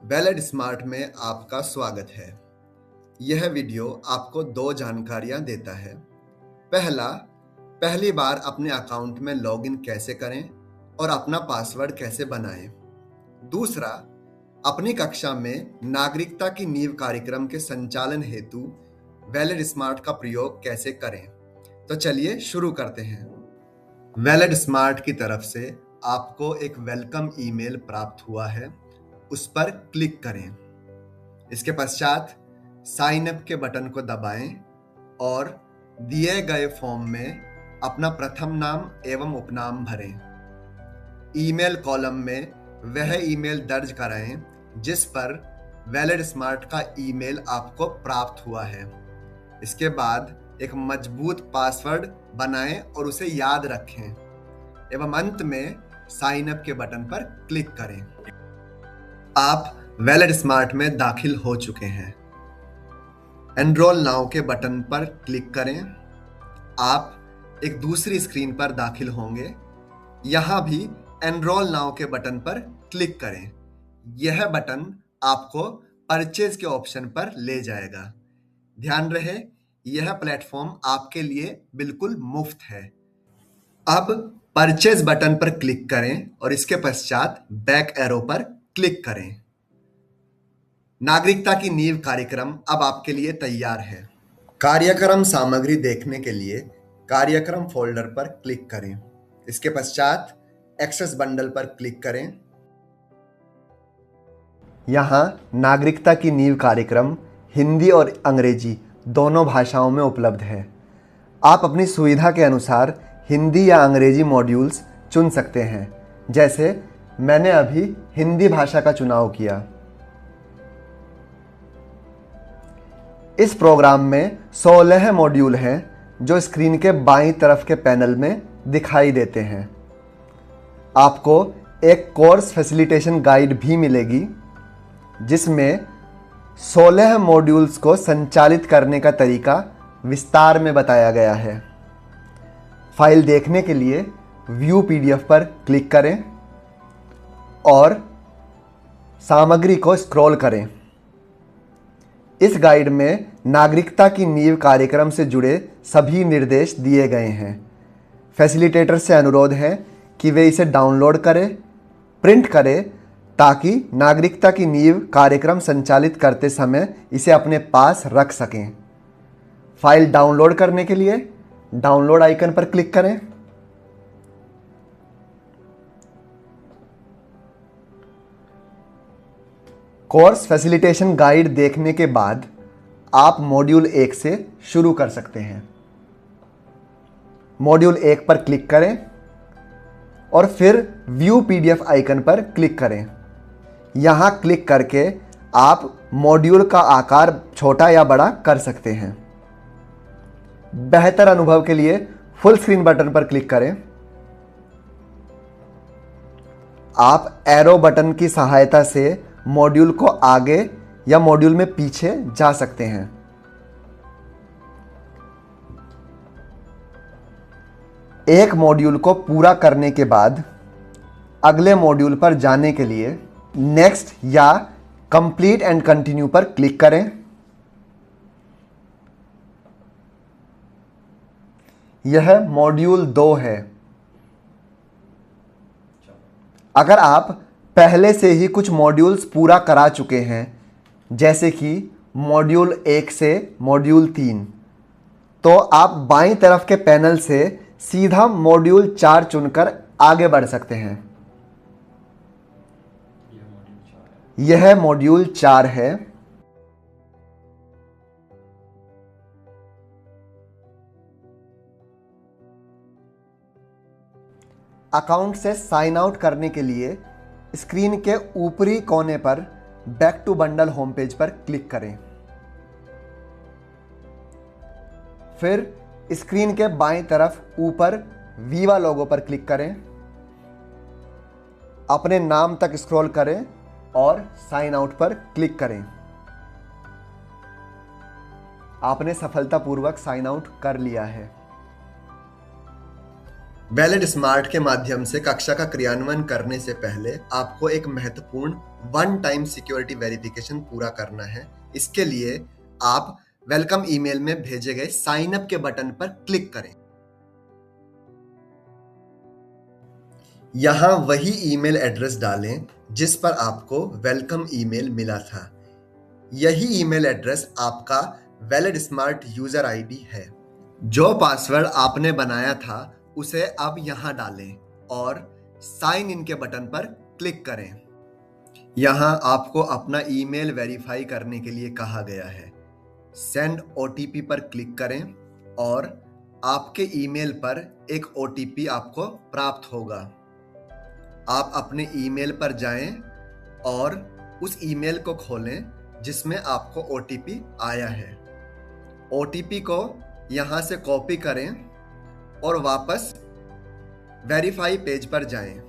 Valid smart में आपका स्वागत है। यह वीडियो आपको दो जानकारियां देता है। पहली बार अपने अकाउंट में लॉगिन कैसे करें और अपना पासवर्ड कैसे बनाएं। दूसरा, अपनी कक्षा में नागरिकता की नींव कार्यक्रम के संचालन हेतु वैलिड स्मार्ट का प्रयोग कैसे करें। तो चलिए शुरू करते हैं। वैलिड स्मार्ट की तरफ से आपको एक वेलकम ईमेल प्राप्त हुआ है, उस पर क्लिक करें। इसके पश्चात साइन अप के बटन को दबाएं और दिए गए फॉर्म में अपना प्रथम नाम एवं उपनाम भरें। ईमेल कॉलम में वह ईमेल दर्ज कराएं जिस पर वैलिड स्मार्ट का ईमेल आपको प्राप्त हुआ है। इसके बाद एक मजबूत पासवर्ड बनाएं और उसे याद रखें एवं अंत में साइन अप के बटन पर क्लिक करें। आप वैलिड स्मार्ट में दाखिल हो चुके हैं। एनरोल नाउ के बटन पर क्लिक करें। आप एक दूसरी स्क्रीन पर दाखिल होंगे। यहां भी एनरोल नाउ के बटन पर क्लिक करें। यह बटन आपको परचेज के ऑप्शन पर ले जाएगा। ध्यान रहे, यह प्लेटफॉर्म आपके लिए बिल्कुल मुफ्त है। अब परचेज बटन पर क्लिक करें और इसके पश्चात बैक एरो पर क्लिक करें। नागरिकता की नींव कार्यक्रम अब आपके लिए तैयार है। कार्यक्रम सामग्री देखने के लिए कार्यक्रम फोल्डर पर क्लिक करें। इसके पश्चात एक्सेस बंडल पर क्लिक करें। यहाँ नागरिकता की नींव कार्यक्रम हिंदी और अंग्रेजी दोनों भाषाओं में उपलब्ध है। आप अपनी सुविधा के अनुसार हिंदी या अंग्रेजी मॉड्यूल्स चुन सकते हैं। जैसे मैंने अभी हिंदी भाषा का चुनाव किया। इस प्रोग्राम में 16 मॉड्यूल हैं जो स्क्रीन के बाईं तरफ के पैनल में दिखाई देते हैं। आपको एक कोर्स फैसिलिटेशन गाइड भी मिलेगी जिसमें 16 मॉड्यूल्स को संचालित करने का तरीका विस्तार में बताया गया है। फाइल देखने के लिए व्यू पीडीएफ पर क्लिक करें और सामग्री को स्क्रॉल करें। इस गाइड में नागरिकता की नींव कार्यक्रम से जुड़े सभी निर्देश दिए गए हैं। फैसिलिटेटर से अनुरोध है कि वे इसे डाउनलोड करें, प्रिंट करें ताकि नागरिकता की नींव कार्यक्रम संचालित करते समय इसे अपने पास रख सकें। फाइल डाउनलोड करने के लिए डाउनलोड आइकन पर क्लिक करें। कोर्स फैसिलिटेशन गाइड देखने के बाद आप मॉड्यूल 1 से शुरू कर सकते हैं। मॉड्यूल 1 पर क्लिक करें और फिर व्यू पीडीएफ आइकन पर क्लिक करें। यहां क्लिक करके आप मॉड्यूल का आकार छोटा या बड़ा कर सकते हैं। बेहतर अनुभव के लिए फुल स्क्रीन बटन पर क्लिक करें। आप एरो बटन की सहायता से मॉड्यूल को आगे या मॉड्यूल में पीछे जा सकते हैं। एक मॉड्यूल को पूरा करने के बाद अगले मॉड्यूल पर जाने के लिए नेक्स्ट या कंप्लीट एंड कंटिन्यू पर क्लिक करें। यह मॉड्यूल 2 है। अगर आप पहले से ही कुछ मॉड्यूल्स पूरा करा चुके हैं, जैसे कि मॉड्यूल 1 से मॉड्यूल 3, तो आप बाईं तरफ के पैनल से सीधा मॉड्यूल 4 चुनकर आगे बढ़ सकते हैं। यह मॉड्यूल 4 है। अकाउंट से साइन आउट करने के लिए स्क्रीन के ऊपरी कोने पर back to bundle home page पर क्लिक करें। फिर स्क्रीन के बाईं तरफ ऊपर वीवा लोगो पर क्लिक करें। अपने नाम तक स्क्रॉल करें और साइन आउट पर क्लिक करें। आपने सफलतापूर्वक साइन आउट कर लिया है। वैलिड स्मार्ट के माध्यम से कक्षा का क्रियान्वयन करने से पहले आपको एक महत्वपूर्ण वन टाइम सिक्योरिटी वेरिफिकेशन पूरा करना है। इसके लिए आप वेलकम ईमेल में भेजे गए साइन अप के बटन पर क्लिक करें। यहां वही ईमेल एड्रेस डालें जिस पर आपको वेलकम ईमेल मिला था। यही ईमेल एड्रेस आपका वैलिड स्मार्ट यूजर आईडी है। जो पासवर्ड आपने बनाया था उसे अब यहां डालें और साइन इन के बटन पर क्लिक करें। यहां आपको अपना ईमेल वेरीफाई करने के लिए कहा गया है। सेंड ओटीपी पर क्लिक करें और आपके ईमेल पर एक ओटीपी आपको प्राप्त होगा। आप अपने ईमेल पर जाएं और उस ईमेल को खोलें जिसमें आपको ओटीपी आया है। ओटीपी को यहां से कॉपी करें और वापस वेरीफाई पेज पर जाएं।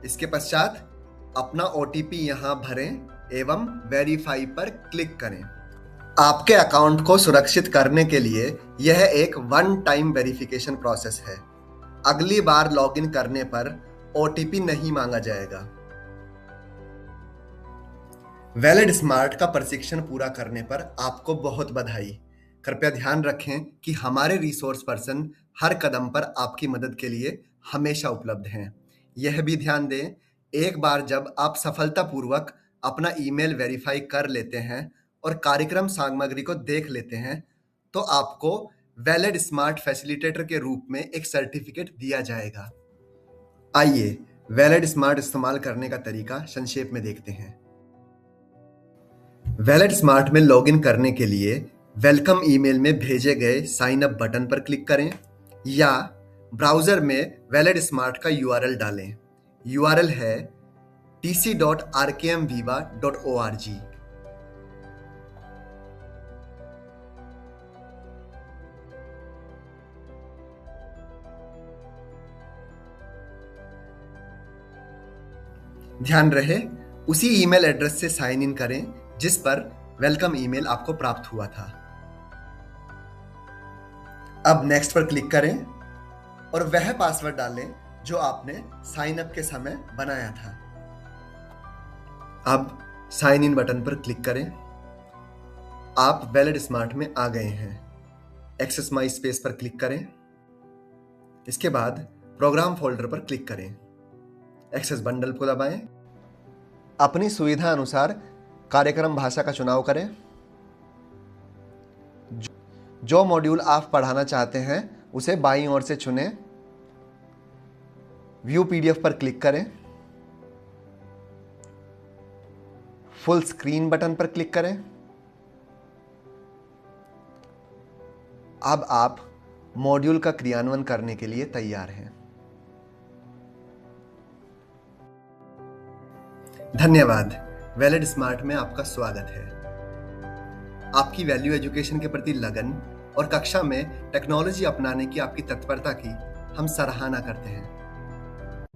इसके पश्चात अपना ओटीपी यहां भरें एवं वेरीफाई पर क्लिक करें। आपके अकाउंट को सुरक्षित करने के लिए यह एक वन टाइम वेरिफिकेशन प्रोसेस है। अगली बार लॉगिन करने पर ओटीपी नहीं मांगा जाएगा। वैलिड स्मार्ट का प्रशिक्षण पूरा करने पर आपको बहुत बधाई। कृपया ध्यान रखें कि हमारे रिसोर्स पर्सन हर कदम पर आपकी मदद के लिए हमेशा उपलब्ध हैं। यह भी ध्यान दें, एक बार जब आप सफलतापूर्वक अपना ईमेल वेरीफाई कर लेते हैं और कार्यक्रम सामग्री को देख लेते हैं, तो आपको वैलिड स्मार्ट फैसिलिटेटर के रूप में एक सर्टिफिकेट दिया जाएगा। आइए वैलिड स्मार्ट इस्तेमाल करने का तरीका संक्षेप में देखते हैं। वैलिड स्मार्ट में लॉगिन करने के लिए वेलकम ईमेल में भेजे गए साइन अप बटन पर क्लिक करें या ब्राउजर में वैलिड स्मार्ट का यूआरएल डालें। यूआरएल है tc.rkmviva.org। ध्यान रहे उसी ईमेल एड्रेस से साइन इन करें जिस पर वेलकम ईमेल आपको प्राप्त हुआ था। अब नेक्स्ट पर क्लिक करें और वह पासवर्ड डालें जो आपने साइन अप के समय बनाया था। अब साइन इन बटन पर क्लिक करें। आप वैलिड स्मार्ट में आ गए हैं। एक्सेस माई स्पेस पर क्लिक करें। इसके बाद प्रोग्राम फोल्डर पर क्लिक करें। एक्सेस बंडल को दबाएं। अपनी सुविधा अनुसार कार्यक्रम भाषा का चुनाव करें। जो मॉड्यूल आप पढ़ाना चाहते हैं उसे बाईं ओर से चुनें। व्यू पीडीएफ पर क्लिक करें। फुल स्क्रीन बटन पर क्लिक करें। अब आप मॉड्यूल का क्रियान्वयन करने के लिए तैयार हैं। धन्यवाद। वैलिड स्मार्ट में आपका स्वागत है। आपकी वैल्यू एजुकेशन के प्रति लगन और कक्षा में टेक्नोलॉजी अपनाने की आपकी तत्परता की हम सराहना करते हैं।